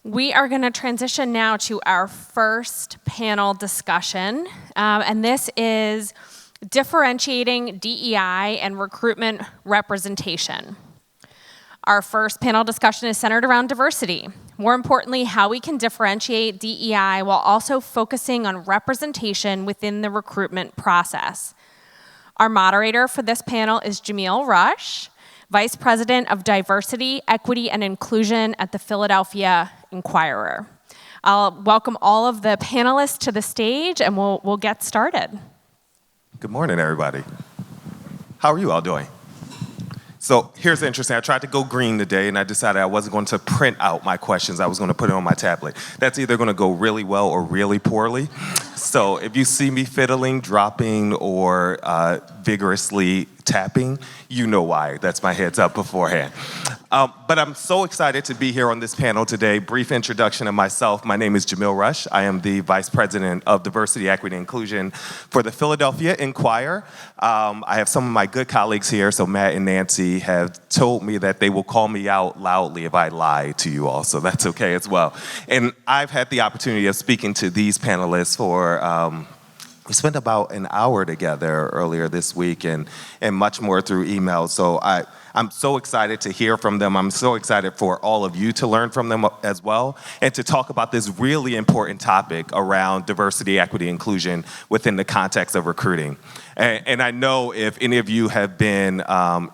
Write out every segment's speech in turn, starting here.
We are going to transition now to our first panel discussion, and this is differentiating DEI and recruitment representation. Our first panel discussion is centered around diversity. More importantly, how we can differentiate DEI while also focusing on representation within the recruitment process. Our moderator for this panel is Jameel Rush, Vice President of Diversity, Equity, and Inclusion at the Philadelphia Inquirer. I'll welcome all of the panelists to the stage, and we'll get started. Good morning, everybody. How are you all doing? So here's the interesting. I tried to go green today, and I decided I wasn't going to print out my questions. I was going to put it on my tablet. That's either going to go really well or really poorly. So if you see me fiddling, dropping, or vigorously tapping, you know why. That's my heads up beforehand. But I'm so excited to be here on this panel today. Brief introduction of myself. My name is Jameel Rush. I am the Vice President of Diversity, Equity, and Inclusion for the Philadelphia Inquirer. I have some of my good colleagues here, so Matt and Nancy have told me that they will call me out loudly if I lie to you all, so that's okay as well. And I've had the opportunity of speaking to these panelists for we spent about an hour together earlier this week and much more through email. So I'm so excited to hear from them. I'm so excited for all of you to learn from them as well and to talk about this really important topic around diversity, equity, inclusion within the context of recruiting. And I know if any of you have been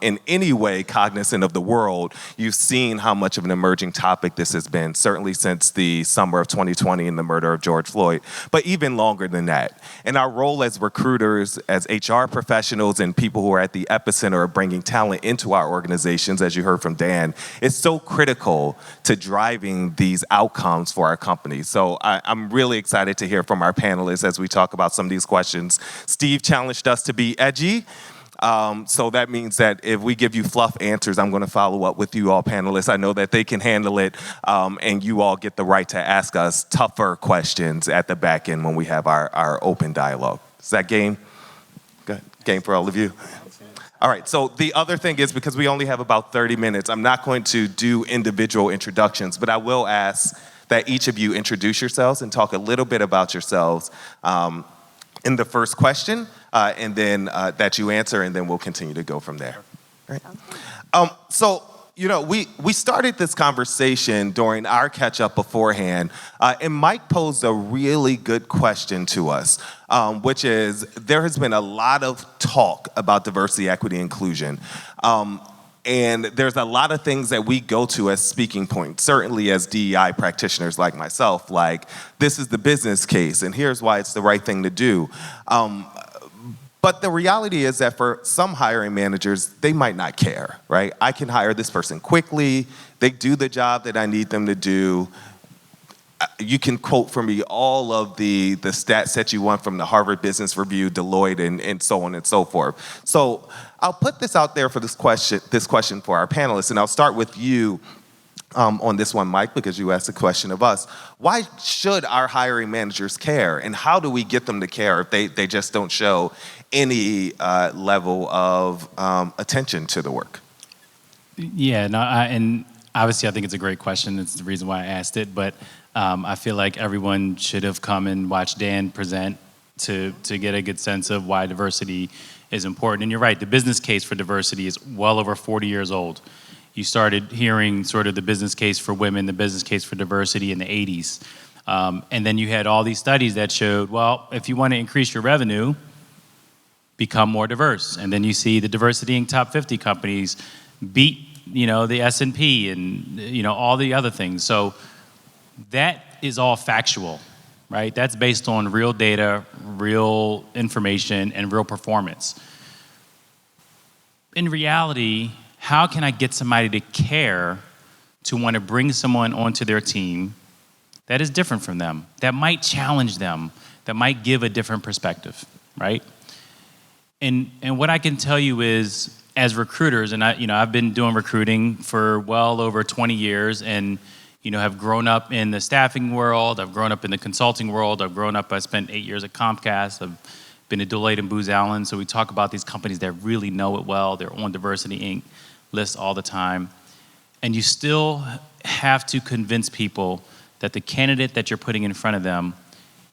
in any way cognizant of the world, you've seen how much of an emerging topic this has been, certainly since the summer of 2020 and the murder of George Floyd, but even longer than that. And our role as recruiters, as HR professionals, and people who are at the epicenter of bringing talent into our organizations, as you heard from Dan, is so critical to driving these outcomes for our companies. So I'm really excited to hear from our panelists as we talk about some of these questions. Steve challenged us to be edgy. So that means that if we give you fluff answers, I'm going to follow up with you all panelists. I know that they can handle it, and you all get the right to ask us tougher questions at the back end when we have our open dialogue. Is that game? Good. Game for all of you? All right, so the other thing is, because we only have about 30 minutes, I'm not going to do individual introductions, but I will ask that each of you introduce yourselves and talk a little bit about yourselves in the first question, and then that you answer, and then we'll continue to go from there. Right? So, you know, we started this conversation during our catch-up beforehand, and Mike posed a really good question to us, which is, there has been a lot of talk about diversity, equity, inclusion. And there's a lot of things that we go to as speaking points, certainly as DEI practitioners like myself, like, this is the business case, and here's why it's the right thing to do. But the reality is that for some hiring managers, they might not care, right? I can hire this person quickly. They do the job that I need them to do. You can quote for me all of the stats that you want from the Harvard Business Review, Deloitte, and so on and so forth. So I'll put this out there for this question for our panelists, and I'll start with you on this one, Mike, because you asked the question of us. Why should our hiring managers care, and how do we get them to care if they just don't show any level of attention to the work? Yeah, no, and obviously I think it's a great question. It's the reason why I asked it, but I feel like everyone should have come and watched Dan present to get a good sense of why diversity is important. And you're right, the business case for diversity is well over 40 years old. You started hearing sort of the business case for women, the business case for diversity in the 80s. And then you had all these studies that showed, well, if you want to increase your revenue, become more diverse. And then you see the Diversity Inc. top 50 companies beat, the S&P and, all the other things. So that is all factual, right? That's based on real data, real information, and real performance. In reality, how can I get somebody to care to want to bring someone onto their team that is different from them, that might challenge them, that might give a different perspective, right? And what I can tell you is, as recruiters, and I've been doing recruiting for well over 20 years, and have grown up in the staffing world, I've grown up in the consulting world, I spent 8 years at Comcast, I've been at Deloitte and Booz Allen, so we talk about these companies that really know it well, they're on Diversity Inc. lists all the time, and you still have to convince people that the candidate that you're putting in front of them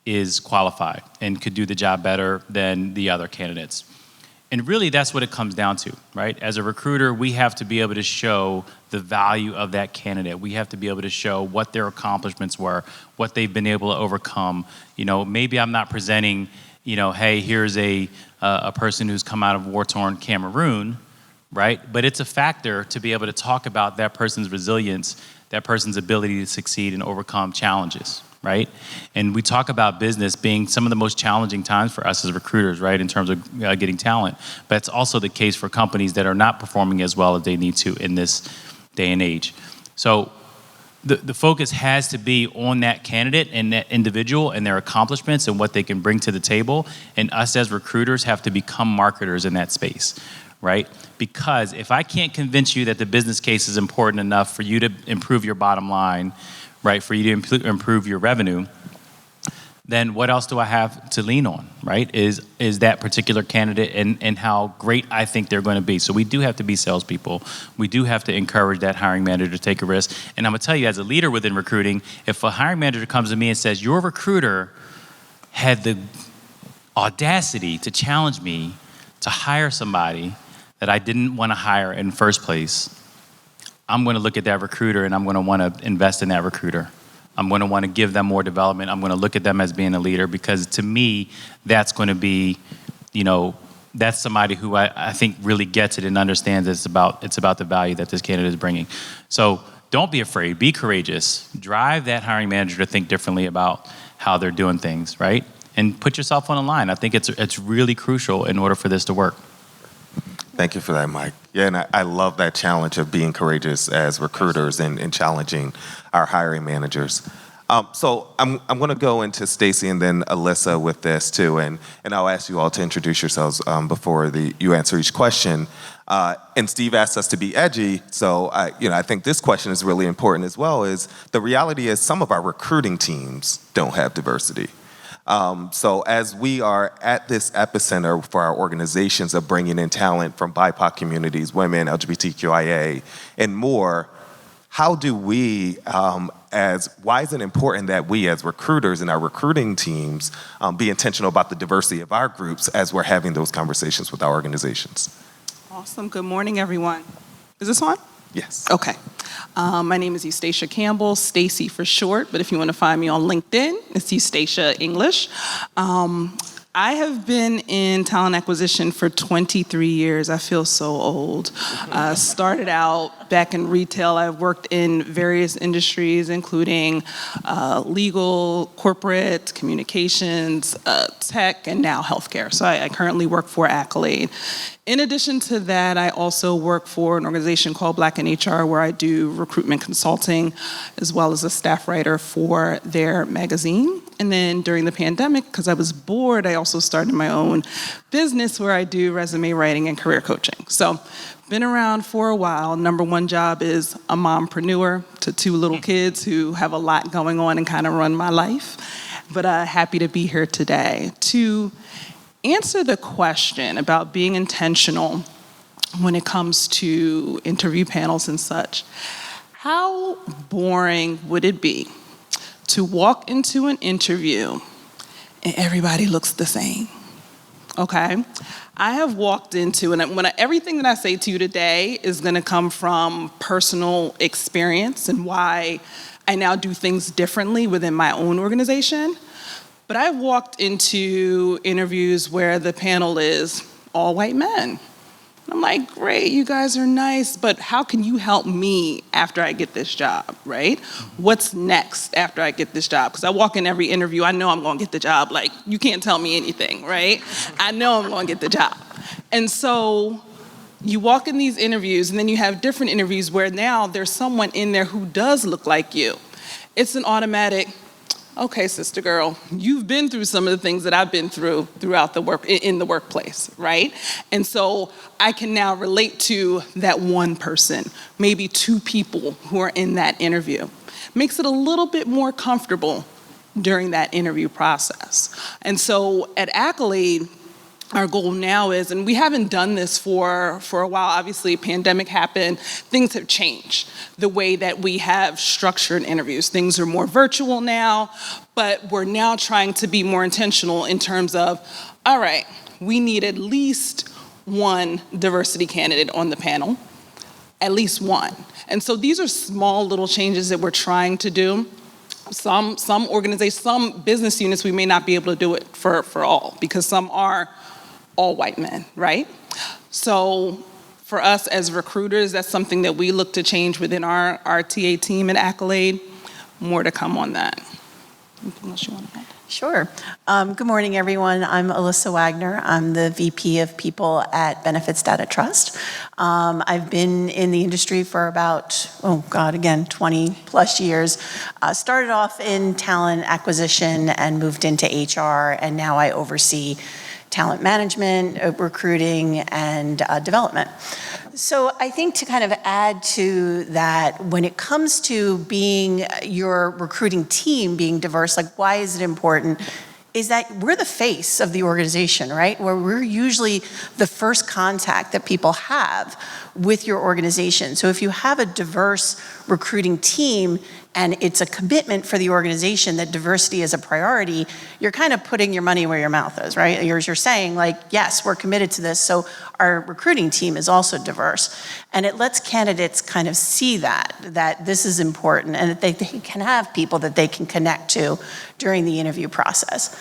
is qualified and could do the job better than the other candidates. And really, that's what it comes down to, right? As a recruiter, we have to be able to show the value of that candidate. We have to be able to show what their accomplishments were, what they've been able to overcome. Maybe I'm not presenting, hey, here's a person who's come out of war-torn Cameroon, right? But it's a factor to be able to talk about that person's resilience, that person's ability to succeed and overcome challenges, right? And we talk about business being some of the most challenging times for us as recruiters, right, in terms of getting talent. But it's also the case for companies that are not performing as well as they need to in this day and age. So the focus has to be on that candidate and that individual and their accomplishments and what they can bring to the table. And us as recruiters have to become marketers in that space, right? Because if I can't convince you that the business case is important enough for you to improve your bottom line, right, for you to improve your revenue, then what else do I have to lean on, right, is that particular candidate and how great I think they're going to be. So we do have to be salespeople. We do have to encourage that hiring manager to take a risk. And I'm going to tell you, as a leader within recruiting, if a hiring manager comes to me and says, your recruiter had the audacity to challenge me to hire somebody that I didn't want to hire in the first place, I'm going to look at that recruiter and I'm going to want to invest in that recruiter. I'm going to want to give them more development. I'm going to look at them as being a leader, because to me, that's going to be, that's somebody who I think really gets it and understands it's about the value that this candidate is bringing. So don't be afraid. Be courageous. Drive that hiring manager to think differently about how they're doing things, right? And put yourself on the line. I think it's really crucial in order for this to work. Thank you for that, Mike. Yeah, and I love that challenge of being courageous as recruiters and challenging our hiring managers. So I'm going to go into Stacy and then Alyssa with this too, and I'll ask you all to introduce yourselves before you answer each question. And Steve asked us to be edgy, so I think this question is really important as well. Is the reality is some of our recruiting teams don't have diversity. So as we are at this epicenter for our organizations of bringing in talent from BIPOC communities, women, LGBTQIA, and more, how do we, why is it important that we as recruiters and our recruiting teams be intentional about the diversity of our groups as we're having those conversations with our organizations? Awesome. Good morning, everyone. Is this on? Yes. Okay. My name is Eustacia Campbell, Stacy for short, but if you want to find me on LinkedIn, it's Eustacia English. I have been in talent acquisition for 23 years. I feel so old. Started out back in retail. I've worked in various industries, including legal, corporate, communications, tech, and now healthcare. So I currently work for Accolade. In addition to that, I also work for an organization called Black in HR, where I do recruitment consulting, as well as a staff writer for their magazine. And then during the pandemic, because I was bored, I also started my own business where I do resume writing and career coaching. So been around for a while. Number one job is a mompreneur to two little kids who have a lot going on and kind of run my life. But happy to be here today to answer the question about being intentional when it comes to interview panels and such. How boring would it be to walk into an interview and everybody looks the same? Okay? I have walked into, and everything that I say to you today is going to come from personal experience and why I now do things differently within my own organization. But I've walked into interviews where the panel is all white men. I'm like, great, you guys are nice, but how can you help me after I get this job, right? What's next after I get this job? Because I walk in every interview, I know I'm going to get the job. Like, you can't tell me anything, right? I know I'm going to get the job. And so you walk in these interviews, and then you have different interviews where now there's someone in there who does look like you. It's an automatic, okay, sister girl, you've been through some of the things that I've been through throughout the in the workplace, right? And so I can now relate to that one person, maybe two people who are in that interview. Makes it a little bit more comfortable during that interview process. And so at Accolade, our goal now is, and we haven't done this for a while, obviously pandemic happened, things have changed. The way that we have structured interviews, things are more virtual now, but we're now trying to be more intentional in terms of, all right, we need at least one diversity candidate on the panel, at least one. And so these are small little changes that we're trying to do. Some organizations, some business units, we may not be able to do it for all, because some are all white men, right? So for us as recruiters, that's something that we look to change within our TA team at Accolade. More to come on that. Anything else you want to add? Sure. Good morning, everyone. I'm Alyssa Wagner. I'm the VP of People at Benefits Data Trust. I've been in the industry for about, 20 plus years. Started off in talent acquisition and moved into HR, and now I oversee talent management, recruiting, and development. So I think to kind of add to that, when it comes to being your recruiting team being diverse, like why is it important? Is that we're the face of the organization, right? Where we're usually the first contact that people have with your organization. So if you have a diverse recruiting team and it's a commitment for the organization that diversity is a priority, you're kind of putting your money where your mouth is, right? You're saying like, yes, we're committed to this, so our recruiting team is also diverse. And it lets candidates kind of see that this is important and that they can have people that they can connect to during the interview process.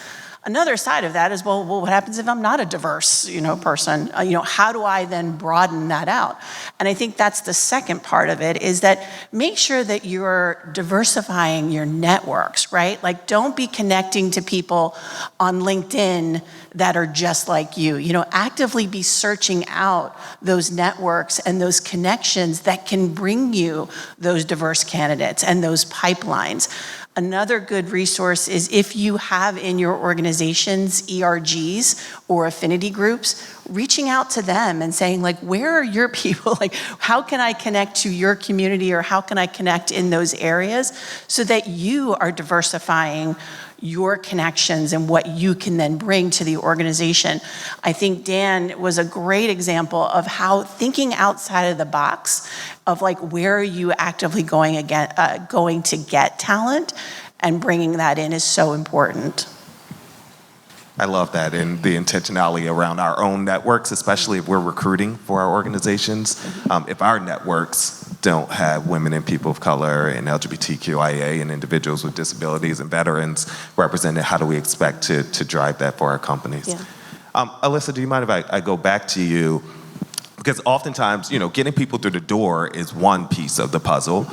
Another side of that is, well, what happens if I'm not a diverse, person? How do I then broaden that out? And I think that's the second part of it, is that make sure that you're diversifying your networks, right? Like, don't be connecting to people on LinkedIn that are just like you. Actively be searching out those networks and those connections that can bring you those diverse candidates and those pipelines. Another good resource is if you have in your organizations ERGs or affinity groups, reaching out to them and saying, like, where are your people? Like, how can I connect to your community, or how can I connect in those areas so that you are diversifying your connections and what you can then bring to the organization. I think Dan was a great example of how thinking outside of the box of like, where are you actively going to get talent, and bringing that in is so important. I love that, and the intentionality around our own networks, especially if we're recruiting for our organizations. If our networks don't have women and people of color and LGBTQIA and individuals with disabilities and veterans represented, how do we expect to drive that for our companies? Yeah. Alyssa, do you mind if I go back to you? Because oftentimes, getting people through the door is one piece of the puzzle.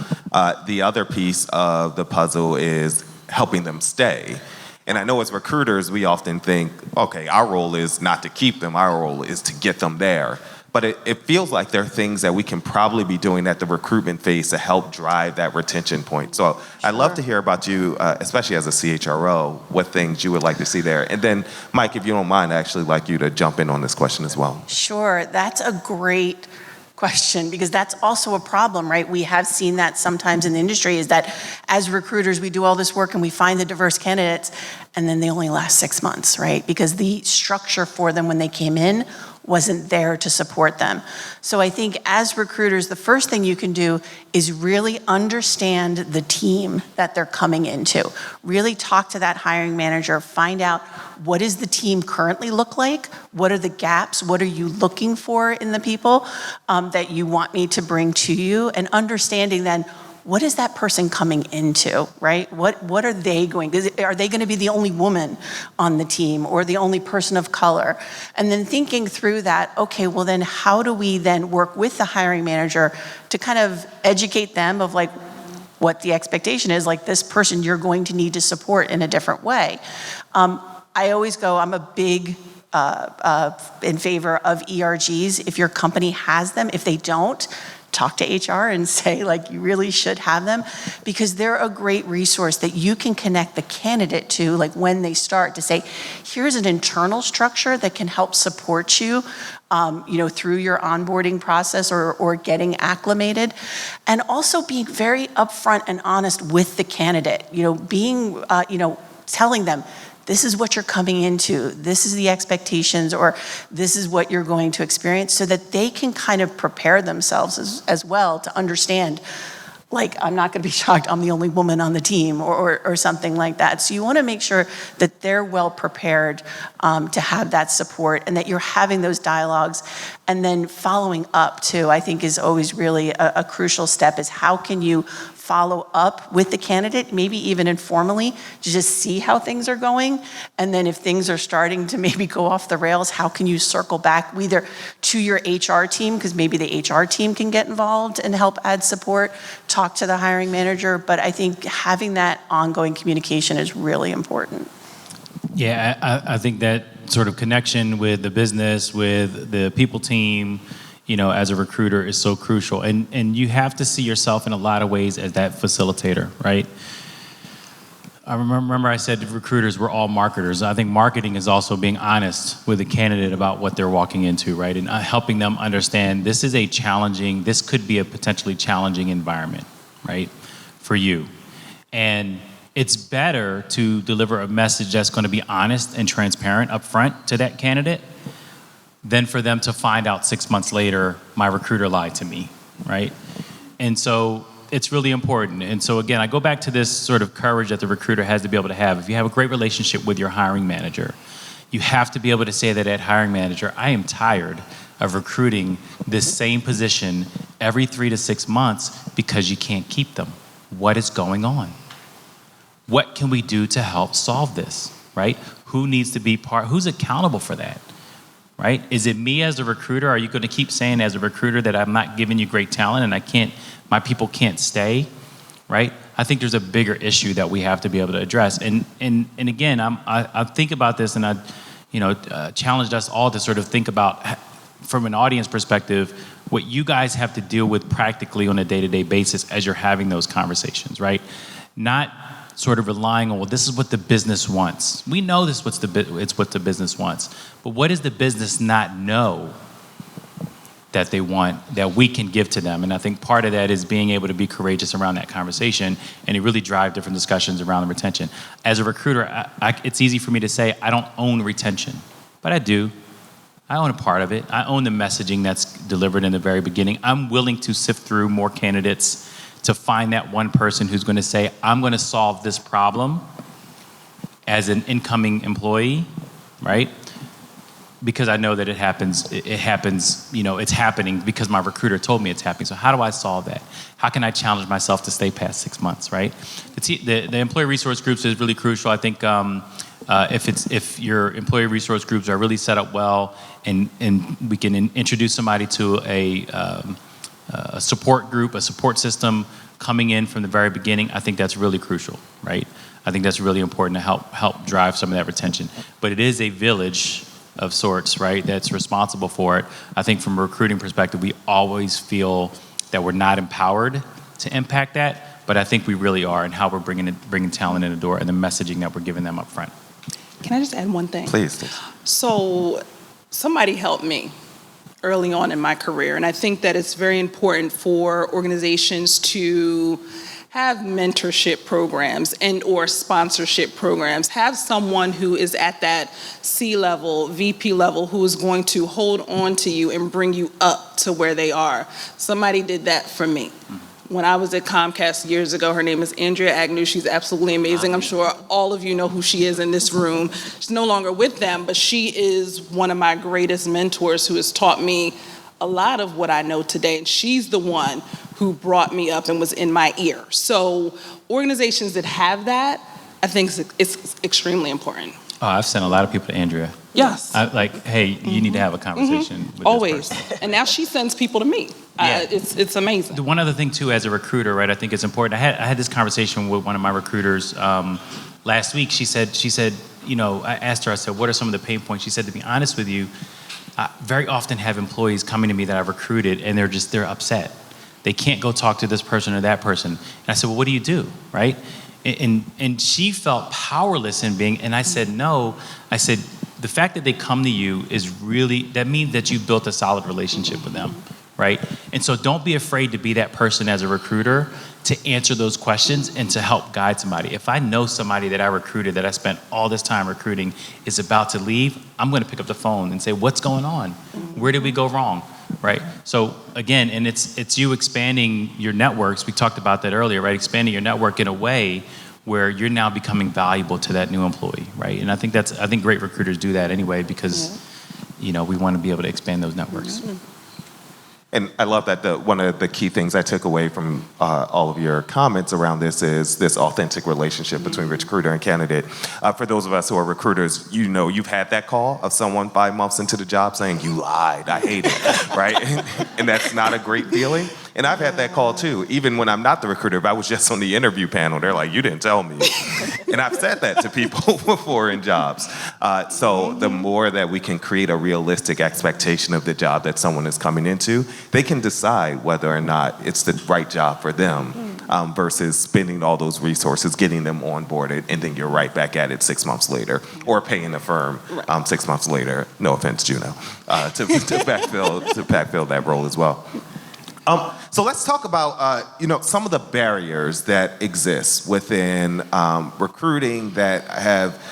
The other piece of the puzzle is helping them stay. And I know as recruiters, we often think, okay, our role is not to keep them, our role is to get them there. But it feels like there are things that we can probably be doing at the recruitment phase to help drive that retention point. So I'd love to hear about you, especially as a CHRO, what things you would like to see there. And then, Mike, if you don't mind, I'd actually like you to jump in on this question as well. Sure, that's a great question, because that's also a problem, right? We have seen that sometimes in the industry, is that as recruiters, we do all this work and we find the diverse candidates, and then they only last 6 months, right? Because the structure for them when they came in wasn't there to support them. So I think as recruiters, the first thing you can do is really understand the team that they're coming into. Really talk to that hiring manager, find out what does the team currently look like? What are the gaps? What are you looking for in the people that you want me to bring to you? And understanding then, what is that person coming into, right? What are they going, are they going to be the only woman on the team or the only person of color? And then thinking through that, okay, well then how do we then work with the hiring manager to kind of educate them of like what the expectation is, like this person you're going to need to support in a different way. I always go, I'm a big in favor of ERGs. If your company has them, if they don't, talk to HR and say, like, you really should have them, because they're a great resource that you can connect the candidate to, like when they start, to say, here's an internal structure that can help support you, through your onboarding process or getting acclimated. And also being very upfront and honest with the candidate, telling them, this is what you're coming into, this is the expectations, or this is what you're going to experience, so that they can kind of prepare themselves as well to understand, like, I'm not going to be shocked I'm the only woman on the team, or something like that. So you want to make sure that they're well prepared to have that support, and that you're having those dialogues. And then following up too, I think, is always really a crucial step, is how can you follow up with the candidate, maybe even informally, to just see how things are going. And then if things are starting to maybe go off the rails, how can you circle back either to your HR team, because maybe the HR team can get involved and help add support, talk to the hiring manager. But I think having that ongoing communication is really important. Yeah, I think that sort of connection with the business, with the people team, as a recruiter is so crucial. And you have to see yourself in a lot of ways as that facilitator, right? I remember I said recruiters were all marketers. I think marketing is also being honest with the candidate about what they're walking into, right? And helping them understand this could be a potentially challenging environment, right, for you. And it's better to deliver a message that's going to be honest and transparent up front to that candidate than for them to find out 6 months later, my recruiter lied to me, right? And so it's really important. And so again, I go back to this sort of courage that the recruiter has to be able to have. If you have a great relationship with your hiring manager, you have to be able to say that hiring manager, I am tired of recruiting this same position every 3 to 6 months because you can't keep them. What is going on? What can we do to help solve this, right? Who needs to be who's accountable for that? Right? Is it me as a recruiter? Are you going to keep saying as a recruiter that I'm not giving you great talent and my people can't stay? Right? I think there's a bigger issue that we have to be able to address. And again, I think about this, and I challenged us all to sort of think about, from an audience perspective, what you guys have to deal with practically on a day-to-day basis as you're having those conversations, right? Not sort of relying on, well, this is what the business wants. We know it's what the business wants. But what does the business not know that they want that we can give to them? And I think part of that is being able to be courageous around that conversation and to really drive different discussions around the retention. As a recruiter, it's easy for me to say I don't own retention, but I do. I own a part of it. I own the messaging that's delivered in the very beginning. I'm willing to sift through more candidates to find that one person who's going to say, I'm going to solve this problem as an incoming employee, right? Because I know that it happens, it's happening because my recruiter told me it's happening. So how do I solve that? How can I challenge myself to stay past 6 months, right? The employee resource groups is really crucial. I think if your employee resource groups are really set up well and we can introduce somebody to a support group, a support system coming in from the very beginning, I think that's really crucial, right? I think that's really important to help drive some of that retention. But it is a village of sorts, right, that's responsible for it. I think from a recruiting perspective, we always feel that we're not empowered to impact that, but I think we really are in how we're bringing talent in the door and the messaging that we're giving them up front. Can I just add one thing? Please. So somebody helped me early on in my career, and I think that it's very important for organizations to have mentorship programs and or sponsorship programs. Have someone who is at that C-level, VP level, who is going to hold on to you and bring you up to where they are. Somebody did that for me. When I was at Comcast years ago, her name is Andrea Agnew. She's absolutely amazing. I'm sure all of you know who she is in this room. She's no longer with them, but she is one of my greatest mentors who has taught me a lot of what I know today. And she's the one who brought me up and was in my ear. So organizations that have that, I think it's extremely important. Oh, I've sent a lot of people to Andrea. Yes. Hey, you need to have a conversation with Always. this person. And now she sends people to me. Yeah. It's amazing. The one other thing too, as a recruiter, right? I think it's important. I had this conversation with one of my recruiters last week. She said, I asked her. I said, what are some of the pain points? She said, to be honest with you, I very often have employees coming to me that I've recruited, and they're upset. They can't go talk to this person or that person. And I said, well, what do you do, right? And she felt powerless in being. And I said, no. I said, the fact that they come to you that means that you've built a solid relationship with them. Right? And so don't be afraid to be that person as a recruiter to to answer those questions and to help guide somebody. If I know somebody that I recruited, that I spent all this time recruiting, is about to leave, I'm going to pick up the phone and say, what's going on? Where did we go wrong? Right? So again, and it's you expanding your networks. We talked about that earlier, right? Expanding your network in a way where you're now becoming valuable to that new employee, right? And I think great recruiters do that anyway because, we want to be able to expand those networks. And I love that one of the key things I took away from all of your comments around this is this authentic relationship between recruiter and candidate. For those of us who are recruiters, you've had that call of someone 5 months into the job saying, you lied, I hate it, right? And that's not a great feeling. And I've had that call too, even when I'm not the recruiter. If I was just on the interview panel, they're like, you didn't tell me. And I've said that to people before in jobs. So the more that we can create a realistic expectation of the job that someone is coming into, they can decide whether or not it's the right job for them versus spending all those resources, getting them onboarded, and then you're right back at it 6 months later, or paying the firm 6 months later, no offense, Juno, to backfill that role as well. So let's talk about some of the barriers that exist within recruiting that have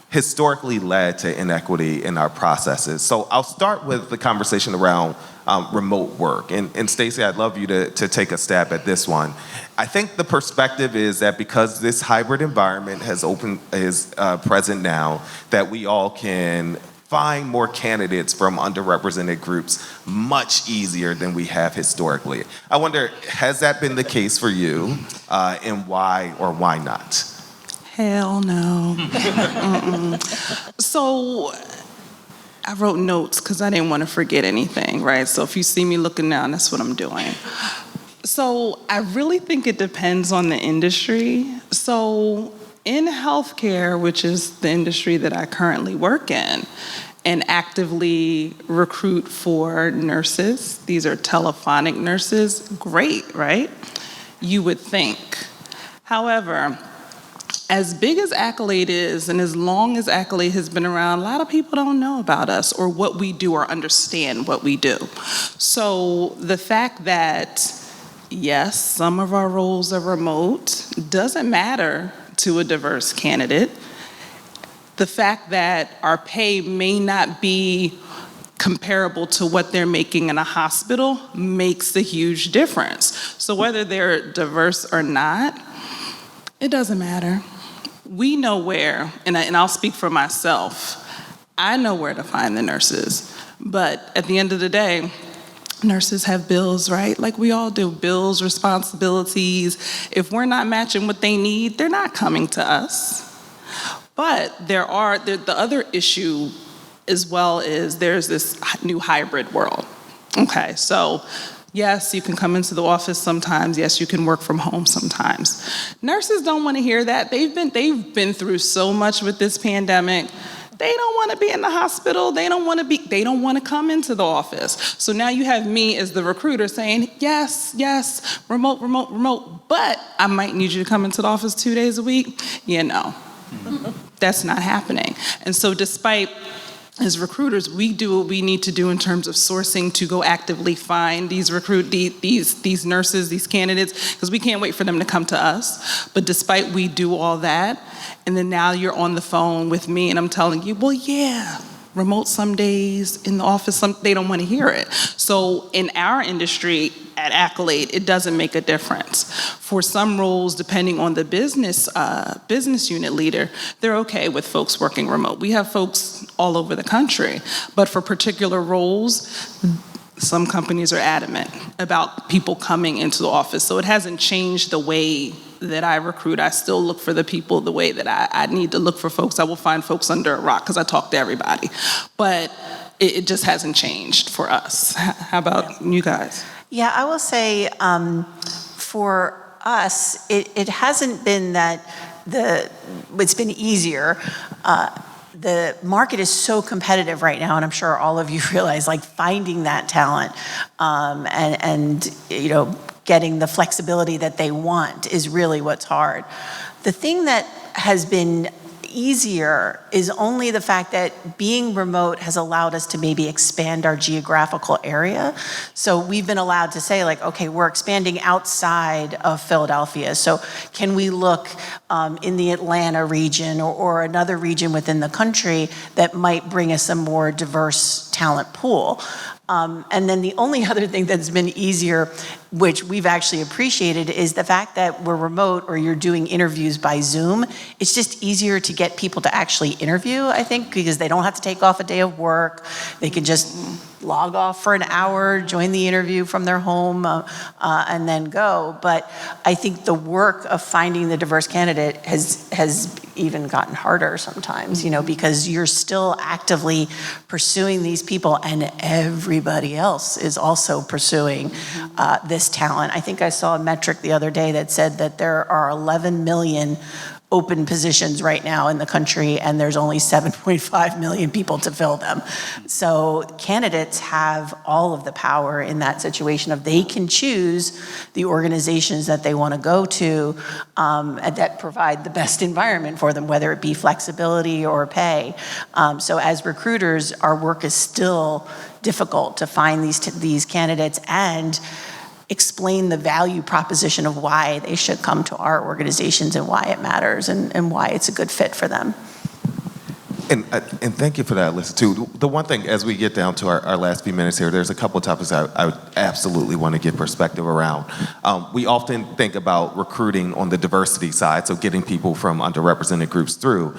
historically led to inequity in our processes. So I'll start with the conversation around remote work. And Stacey, I'd love you to take a stab at this one. I think the perspective is that because this hybrid environment is present now, that we all can find more candidates from underrepresented groups much easier than we have historically. I wonder, has that been the case for you, and why or why not? Hell no. So I wrote notes because I didn't want to forget anything, right? So if you see me looking down, that's what I'm doing. So I really think it depends on the industry. So in healthcare, which is the industry that I currently work in, and actively recruit for nurses, these are telephonic nurses, great, right? You would think. However, as big as Accolade is, and as long as Accolade has been around, a lot of people don't know about us or what we do or understand what we do. So the fact that, yes, some of our roles are remote doesn't matter to a diverse candidate. The fact that our pay may not be comparable to what they're making in a hospital makes a huge difference. So whether they're diverse or not, it doesn't matter. We know where, and I'll speak for myself, I know where to find the nurses. But at the end of the day, nurses have bills, right? Like we all do, bills, responsibilities. If we're not matching what they need, they're not coming to us. But the other issue as well is there's this new hybrid world. Okay, so yes, you can come into the office sometimes. Yes, you can work from home sometimes. Nurses don't want to hear that. They've been through so much with this pandemic. They don't want to be in the hospital. They don't want to come into the office. So now you have me as the recruiter saying, yes, remote, but I might need you to come into the office 2 days a week. That's not happening. And so despite, as recruiters, we do what we need to do in terms of sourcing to go actively find these nurses, these candidates, because we can't wait for them to come to us. But despite we do all that, and then now you're on the phone with me and I'm telling you, well, yeah, remote some days, in the office they don't want to hear it. So in our industry at Accolade, it doesn't make a difference. For some roles, depending on the business unit leader, they're okay with folks working remote. We have folks all over the country, but for particular roles, some companies are adamant about people coming into the office. So it hasn't changed the way that I recruit. I still look for the people the way that I need to look for folks. I will find folks under a rock because I talk to everybody. But it just hasn't changed for us. How about you guys? Yeah, I will say for us, it hasn't been that it's been easier. The market is so competitive right now, and I'm sure all of you realize, like, finding that talent and getting the flexibility that they want is really what's hard. The thing that has been easier is only the fact that being remote has allowed us to maybe expand our geographical area. So we've been allowed to say, like, okay, we're expanding outside of Philadelphia. So can we look in the Atlanta region or another region within the country that might bring us a more diverse talent pool? And then the only other thing that's been easier, which we've actually appreciated, is the fact that we're remote or you're doing interviews by Zoom. It's just easier to get people to actually interview, I think, because they don't have to take off a day of work. They can just log off for an hour, join the interview from their home, and then go. But I think the work of finding the diverse candidate has even gotten harder sometimes, because you're still actively pursuing these people, and everybody else is also pursuing this talent. I think I saw a metric the other day that said that there are 11 million open positions right now in the country, and there's only 7.5 million people to fill them. So candidates have all of the power in that situation of they can choose the organizations that they want to go to and that provide the best environment for them, whether it be flexibility or pay. So as recruiters, our work is still difficult to find these candidates and explain the value proposition of why they should come to our organizations and why it matters and why it's a good fit for them. And thank you for that, Alyssa, too. The one thing, as we get down to our last few minutes here, there's a couple of topics I would absolutely want to get perspective around. We often think about recruiting on the diversity side, so getting people from underrepresented groups through.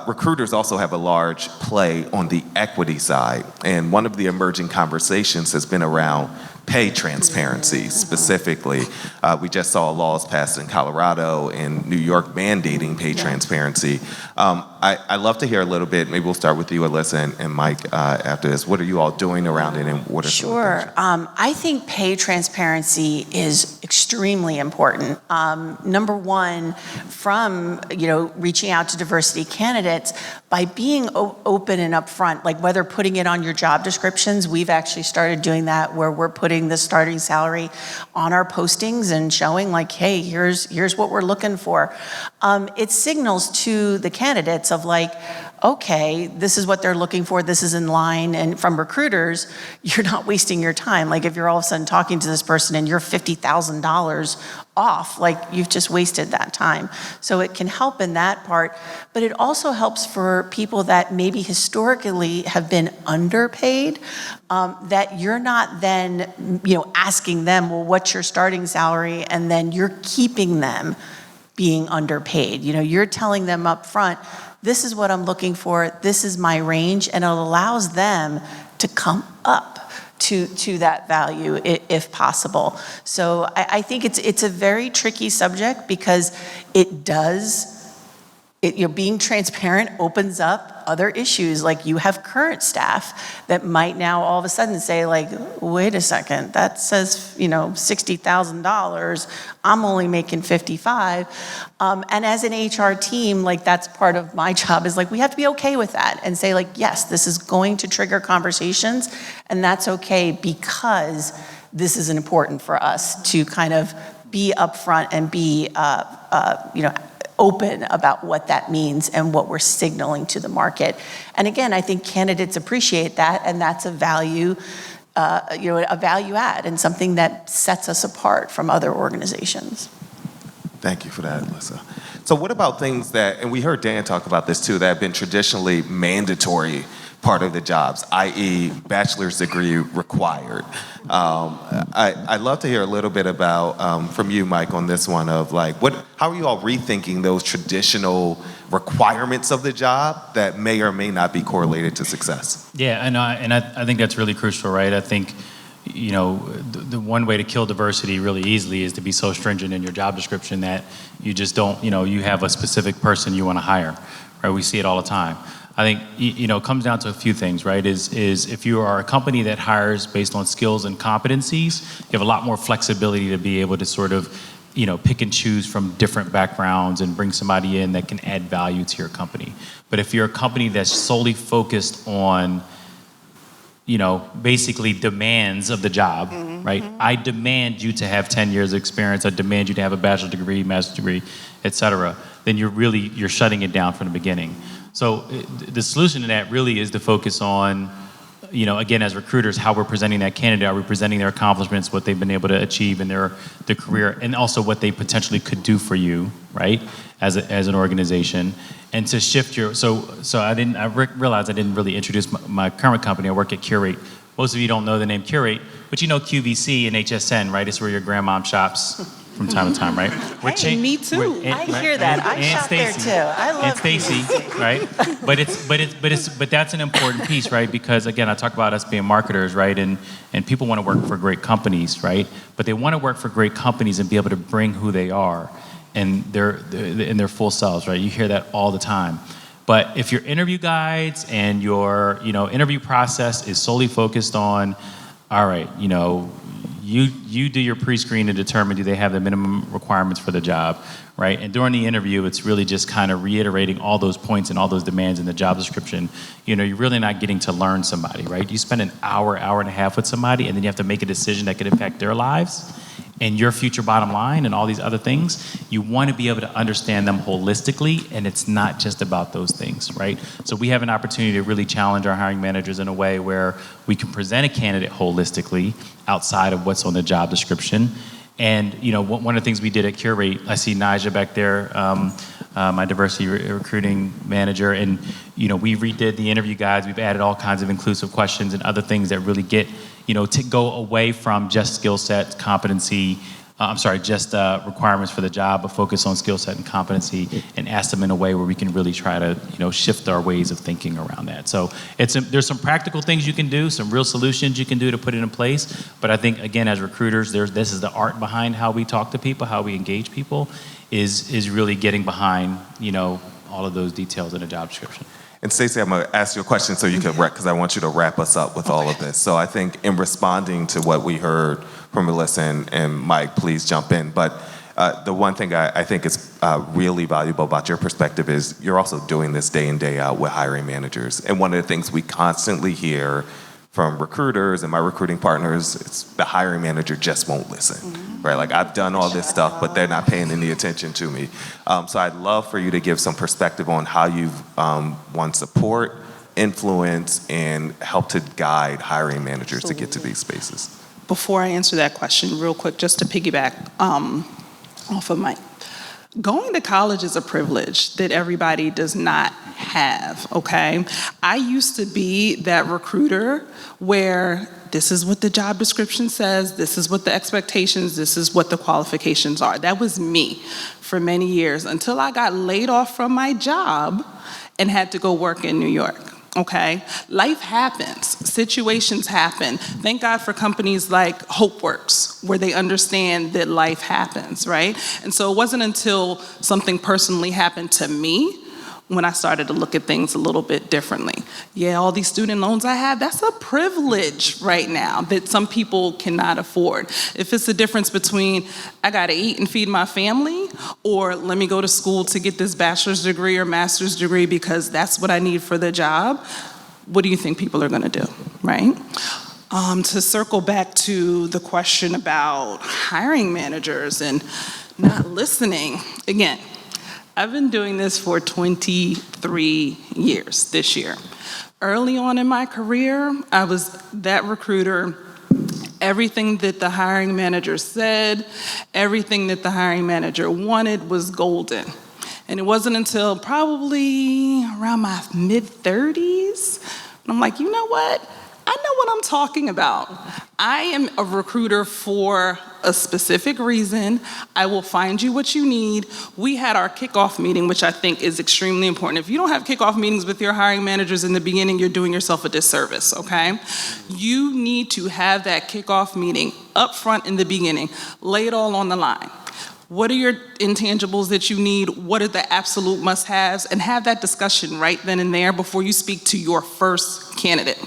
Recruiters also have a large play on the equity side, and one of the emerging conversations has been around pay transparency specifically. We just saw laws passed in Colorado and New York mandating pay transparency. I'd love to hear a little bit, maybe we'll start with you, Alyssa, and Mike after this. What are you all doing around it, and what are some of the things? I think pay transparency is extremely important. Number one, from reaching out to diversity candidates, by being open and upfront, like whether putting it on your job descriptions, we've actually started doing that where we're putting the starting salary on our postings and showing like, hey, here's what we're looking for. It signals to the candidates of like, okay, this is what they're looking for, this is in line, and from recruiters, you're not wasting your time. Like if you're all of a sudden talking to this person and you're $50,000 off, like you've just wasted that time. So it can help in that part, but it also helps for people that maybe historically have been underpaid, that you're not then, asking them, well, what's your starting salary? And then you're keeping them being underpaid. You're telling them up front, this is what I'm looking for, this is my range, and it allows them to come up to that value if possible. So I think it's a very tricky subject because being transparent opens up other issues. Like you have current staff that might now all of a sudden say like, wait a second, that says, $60,000, I'm only making 55. And as an HR team, like that's part of my job is like, we have to be okay with that and say like, yes, this is going to trigger conversations and that's okay because this is important for us to kind of be upfront and be, open about what that means and what we're signaling to the market. And again, I think candidates appreciate that, and that's a value, a value add and something that sets us apart from other organizations. Thank you for that, Alyssa. So what about things that, and we heard Dan talk about this too, that have been traditionally mandatory part of the jobs, i.e. bachelor's degree required. I'd love to hear a little bit about, from you, Mike, on this one of like, how are you all rethinking those traditional requirements of the job that may or may not be correlated to success? Yeah, and I think that's really crucial, right? I think, the one way to kill diversity really easily is to be so stringent in your job description that you just don't, you have a specific person you want to hire, right? We see it all the time. I think, it comes down to a few things, right? Is if you are a company that hires based on skills and competencies, you have a lot more flexibility to be able to sort of, pick and choose from different backgrounds and bring somebody in that can add value to your company. But if you're a company that's solely focused on, basically demands of the job, right? I demand you to have 10 years of experience. I demand you to have a bachelor's degree, master's degree, et cetera. then you're shutting it down from the beginning. So the solution to that really is to focus on, again, as recruiters, how we're presenting that candidate. Are we presenting their accomplishments, what they've been able to achieve in their career, and also what they potentially could do for you, right, as an organization, and to shift your. So I realized I didn't really introduce my current company. I work at Qurate. Most of you don't know the name Qurate, but you know QVC and HSN, right? It's where your grandmom shops from time to time, right? Hey, me too. I hear that. I shop there too. I love and Stacy, right? But that's an important piece, right? Because again, I talk about us being marketers, right? And people want to work for great companies, right? But they want to work for great companies and be able to bring who they are and their full selves, right? You hear that all the time. But if your interview guides and your interview process is solely focused on, all right, you do your pre-screen to determine do they have the minimum requirements for the job, right? And during the interview, it's really just kind of reiterating all those points and all those demands in the job description. You're really not getting to learn somebody, right? You spend an hour and a half with somebody, and then you have to make a decision that could impact their lives and your future bottom line and all these other things. You want to be able to understand them holistically, and it's not just about those things, right? So we have an opportunity to really challenge our hiring managers in a way where we can present a candidate holistically outside of what's on the job description. And one of the things we did at Qurate, I see Naja back there, my diversity recruiting manager, and we redid the interview guides. We've added all kinds of inclusive questions and other things that really get to go away from just skill set, competency, just requirements for the job, but focus on skill set and competency and ask them in a way where we can really try to shift our ways of thinking around that. So there's some practical things you can do, some real solutions you can do to put it in place. But I think, again, as recruiters, this is the art behind how we talk to people, how we engage people, is really getting behind all of those details in a job description. And Stacey, I'm going to ask you a question so you can because I want you to wrap us up with all of this. So I think in responding to what we heard from Alyssa and Mike, please jump in. But the one thing I think is really valuable about your perspective is you're also doing this day in, day out with hiring managers. And one of the things we constantly hear from recruiters and my recruiting partners, it's the hiring manager just won't listen, right? Like I've done all this stuff, but they're not paying any attention to me. So I'd love for you to give some perspective on how you've support, influence, and help to guide hiring managers to get to these spaces. Before I answer that question, real quick, just to piggyback off of Mike. Going to college is a privilege that everybody does not have, okay? I used to be that recruiter where this is what the job description says, this is what the expectations, this is what the qualifications are. That was me for many years until I got laid off from my job and had to go work in New York. Okay, life happens, situations happen. Thank God for companies like HopeWorks, where they understand that life happens, right? And so it wasn't until something personally happened to me when I started to look at things a little bit differently. Yeah, all these student loans I have, that's a privilege right now that some people cannot afford. If it's the difference between I gotta eat and feed my family, or let me go to school to get this bachelor's degree or master's degree because that's what I need for the job, what do you think people are gonna do, right? To circle back to the question about hiring managers and not listening, again, I've been doing this for 23 years this year. Early on in my career, I was that recruiter. Everything that the hiring manager said, everything that the hiring manager wanted was golden. And it wasn't until probably around my mid-30s, and I'm like, you know what? I know what I'm talking about. I am a recruiter for a specific reason. I will find you what you need. We had our kickoff meeting, which I think is extremely important. If you don't have kickoff meetings with your hiring managers in the beginning, you're doing yourself a disservice, okay? You need to have that kickoff meeting up front in the beginning. Lay it all on the line. What are your intangibles that you need? What are the absolute must-haves? And have that discussion right then and there before you speak to your first candidate.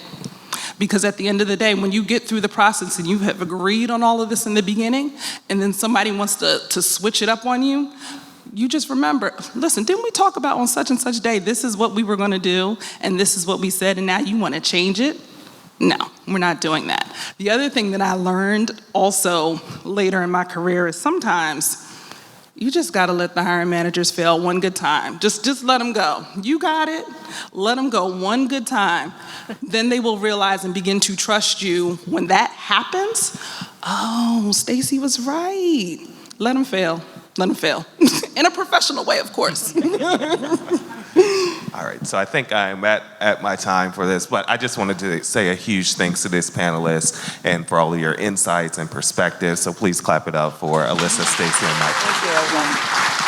Because at the end of the day, when you get through the process and you have agreed on all of this in the beginning, and then somebody wants to switch it up on you, you just remember, listen, didn't we talk about on such and such day, this is what we were gonna do, and this is what we said, and now you wanna change it? No, we're not doing that. The other thing that I learned also later in my career is sometimes You just gotta let the hiring managers fail one good time. Just let them go. You got it. Let them go one good time. Then they will realize and begin to trust you. When that happens, oh, Stacy was right. Let them fail. Let them fail. In a professional way, of course. All right, so I think I'm at my time for this, but I just wanted to say a huge thanks to this panelist and for all of your insights and perspectives. So please clap it up for Alyssa, Stacy, and Mike. Thank you, everyone.